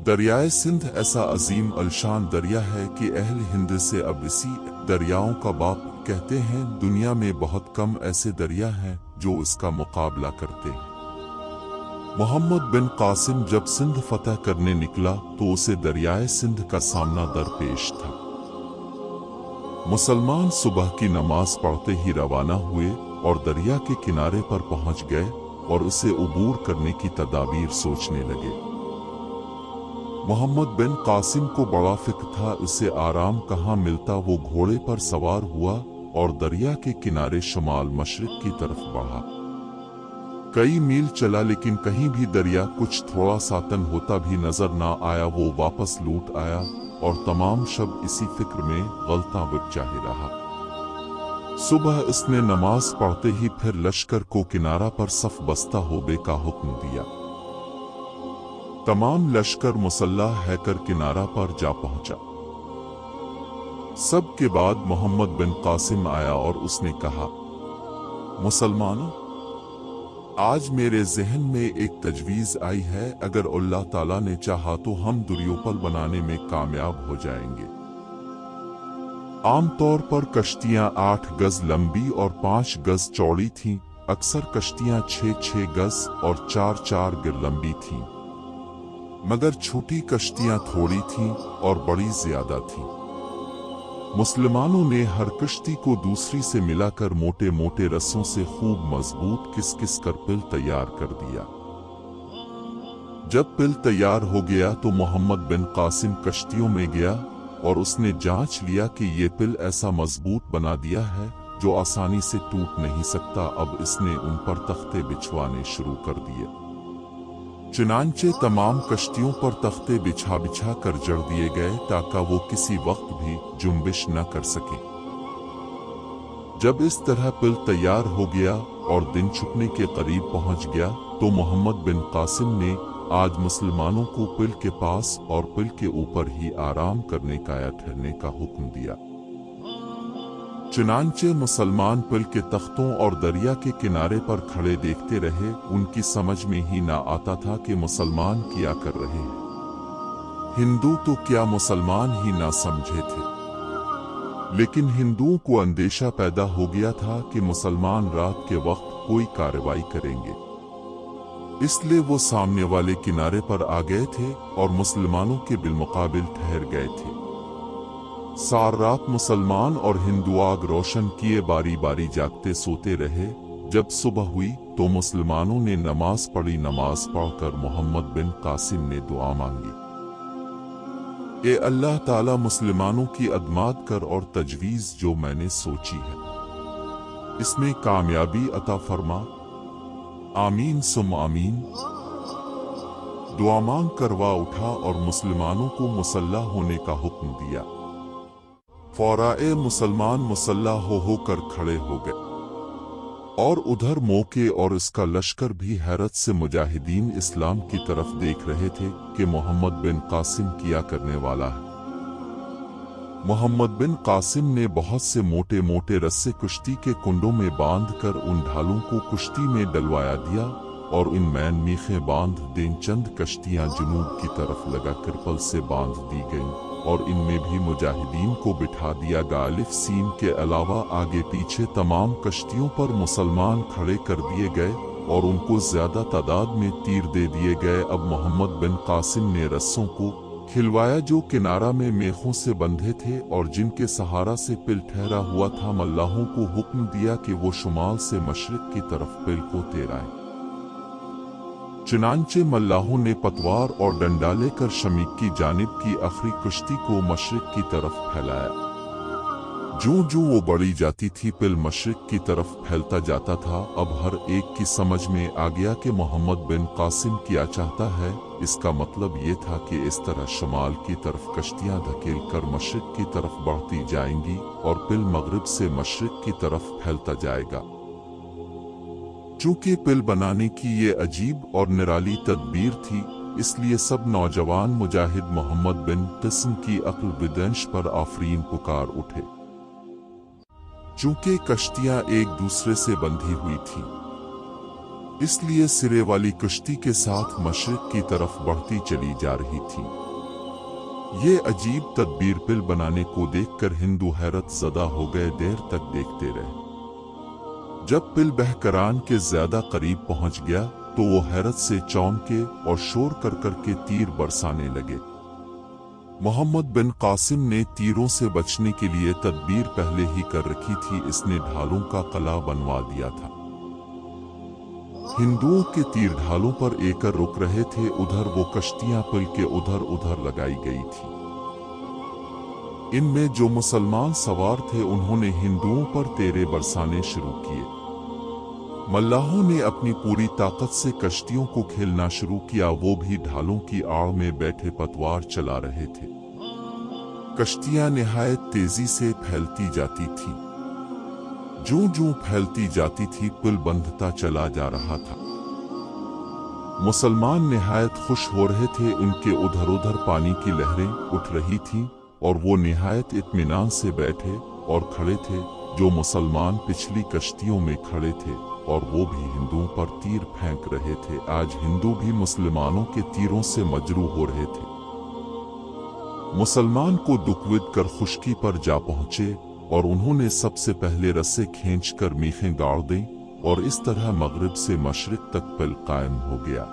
दरियाए सिंध ऐसा अजीम अलशान दरिया है कि अहल हिंद से अब इसी दरियाओं का बाप कहते हैं। दुनिया में बहुत कम ऐसे दरिया हैं जो इसका मुकाबला करते हैं। मोहम्मद बिन कासिम जब सिंध फतह करने निकला तो उसे दरियाए सिंध का सामना दरपेश था। मुसलमान सुबह की नमाज पढ़ते ही रवाना हुए और दरिया के किनारे पर पहुंच गए और उसे उबूर करने की तदाबीर सोचने लगे। मोहम्मद बिन कासिम को बड़ा फिक्र था उसे आराम कहाँ मिलता। वो घोड़े पर सवार हुआ और दरिया के किनारे शुमाल मशरिक की तरफ बढ़ा। कई मील चला लेकिन कहीं भी दरिया कुछ थोड़ा सातन होता भी नजर ना आया। वो वापस लौट आया और तमाम शब इसी फिक्र में गलता चाहे रहा। सुबह इसने नमाज पढ़ते ही फिर लश्कर को किनारा पर सफ बस्ता होने का हुक्म दिया। तमाम लश्कर मुसल्लाह है कर किनारा पर जा पहुंचा। सब के बाद मोहम्मद बिन कासिम आया और उसने कहा, मुसलमानों, आज मेरे जहन में एक तजवीज आई है। अगर अल्लाह ताला ने चाहा तो हम दुर्योपल बनाने में कामयाब हो जाएंगे। आमतौर पर कश्तियां 8 गज लंबी और 5 गज चौड़ी थीं। अक्सर कश्तियां 6-6 गज और 4-4 गिर लंबी थीं, मगर छोटी कश्तियां थोड़ी थीं और बड़ी ज्यादा थीं। मुसलमानों ने हर कश्ती को दूसरी से मिलाकर मोटे मोटे रस्सों से खूब मजबूत किस कर पिल तैयार कर दिया। जब पिल तैयार हो गया तो मोहम्मद बिन कासिम कश्तियों में गया और उसने जांच लिया कि ये पिल ऐसा मजबूत बना दिया है जो आसानी से टूट नहीं सकता। अब इसने उन पर तख्ते बिछवाने शुरू कर दिए। चुनांचे तमाम कश्तियों पर तख्ते बिछा बिछा कर जड़ दिए गए ताकि वो किसी वक्त भी जुम्बिश न कर सके। जब इस तरह पिल तैयार हो गया और दिन छुपने के करीब पहुंच गया तो मोहम्मद बिन कासिम ने आज मुसलमानों को पिल के पास और पिल के ऊपर ही आराम करने का या ठहरने का हुक्म दिया। चुनांचे मुसलमान पिल के तख्तों और दरिया के किनारे पर खड़े देखते रहे। उनकी समझ में ही ना आता था कि मुसलमान क्या कर रहे हैं। हिंदू तो क्या मुसलमान ही ना समझे थे, लेकिन हिंदुओं को अंदेशा पैदा हो गया था कि मुसलमान रात के वक्त कोई कार्रवाई करेंगे। इसलिए वो सामने वाले किनारे पर आ गए थे और मुसलमानों के बिलमुकाबिल ठहर गए थे। सारी रात मुसलमान और हिंदू आग रोशन किए बारी बारी जागते सोते रहे। जब सुबह हुई तो मुसलमानों ने नमाज पढ़ी। नमाज पढ़कर मोहम्मद बिन कासिम ने दुआ मांगी, ए अल्लाह ताला, मुसलमानों की अदमात कर और तजवीज जो मैंने सोची है इसमें कामयाबी अता फरमा। आमीन सुम आमीन। दुआ मांग करवा उठा और मुसलमानों को मुसल्ला होने का हुक्म दिया। फौराए मुसलमान मुसल्ला होकर खड़े हो गए और उधर मौके और इसका लश्कर भी हैरत से मुजाहिदीन इस्लाम की तरफ देख रहे थे कि मोहम्मद बिन कासिम किया करने वाला है। मोहम्मद बिन कासिम ने बहुत से मोटे मोटे रस्से कुश्ती के कुंडों में बांधकर उन ढालों को कुश्ती में डलवाया दिया और इन मैन मीखे बांध दें। चंद कश्तियां जुनूब की तरफ लगाकर पल से बांध दी गईं और इनमें भी मुजाहिदीन को बिठा दिया। गालिफ सीन के अलावा आगे पीछे तमाम कश्तियों पर मुसलमान खड़े कर दिए गए और उनको ज्यादा तादाद में तीर दे दिए गए। अब मोहम्मद बिन कासिम ने रस्सों को खिलवाया जो किनारा में मेखों से बंधे थे और जिनके सहारा से पिल ठहरा हुआ था। मल्लाहों को हुक्म दिया कि वो शुमाल से मशरिक की तरफ पिल को तैराएं। चुनांचे मल्लाहों ने पतवार और डंडा लेकर शमीक की जानिब की आखिरी कुश्ती को मशरिक की तरफ फैलाया। जो वो बढ़ी जाती थी पिल मशरिक की तरफ फैलता जाता था। अब हर एक की समझ में आ गया कि मोहम्मद बिन कासिम क्या चाहता है। इसका मतलब ये था कि इस तरह शुमाल की तरफ कश्तियां धकेल कर मशरिक की तरफ बढ़ती जाएंगी और पिल मगरिब से मशरिक की तरफ फैलता जाएगा। चूंकि पिल बनाने की ये अजीब और निराली तदबीर थी, इसलिए सब नौजवान मुजाहिद मोहम्मद बिन कासिम की अक्ल विदंश पर आफरीन पुकार उठे। चूंकि कश्तियां एक दूसरे से बंधी हुई थीं, اس لیے سرے والی کشتی کے ساتھ مشرق کی طرف بڑھتی چلی جا رہی تھی۔ یہ عجیب تدبیر پل بنانے کو دیکھ کر ہندو حیرت زدہ ہو گئے، دیر تک دیکھتے رہے۔ جب پل بحکران کے زیادہ قریب پہنچ گیا تو وہ حیرت سے چونکے اور شور کر کر کے تیر برسانے لگے۔ محمد بن قاسم نے تیروں سے بچنے کے لیے تدبیر پہلے ہی کر رکھی تھی، اس نے ڈھالوں کا قلعہ بنوا دیا تھا۔ ہندوؤں کے تیر ڈھالوں پر ایکر رک رہے تھے، ادھر وہ کشتیاں پل کے ادھر لگائی گئی تھی۔ ان میں جو مسلمان سوار تھے انہوں نے ہندوؤں پر تیرے برسانے شروع کیے۔ ملاحوں نے اپنی پوری طاقت سے کشتیوں کو کھیلنا شروع کیا، وہ بھی ڈھالوں کی آڑ میں بیٹھے پتوار چلا رہے تھے۔ کشتیاں نہایت تیزی سے پھیلتی جاتی تھی، جوں پھیلتی جاتی تھی پل بندھتا چلا جا رہا تھا۔ مسلمان نہایت خوش ہو رہے تھے، ان کے ادھر پانی کی لہریں اٹھ رہی تھیں اور وہ نہایت اطمینان سے بیٹھے اور کھڑے تھے۔ جو مسلمان پچھلی کشتیوں میں کھڑے تھے اور وہ بھی ہندوؤں پر تیر پھینک رہے تھے، آج ہندو بھی مسلمانوں کے تیروں سے مجروح ہو رہے تھے۔ مسلمان کو دکھ کر خشکی پر جا پہنچے اور انہوں نے سب سے پہلے رسے کھینچ کر میخیں گاڑ دیں اور اس طرح مغرب سے مشرق تک پل قائم ہو گیا۔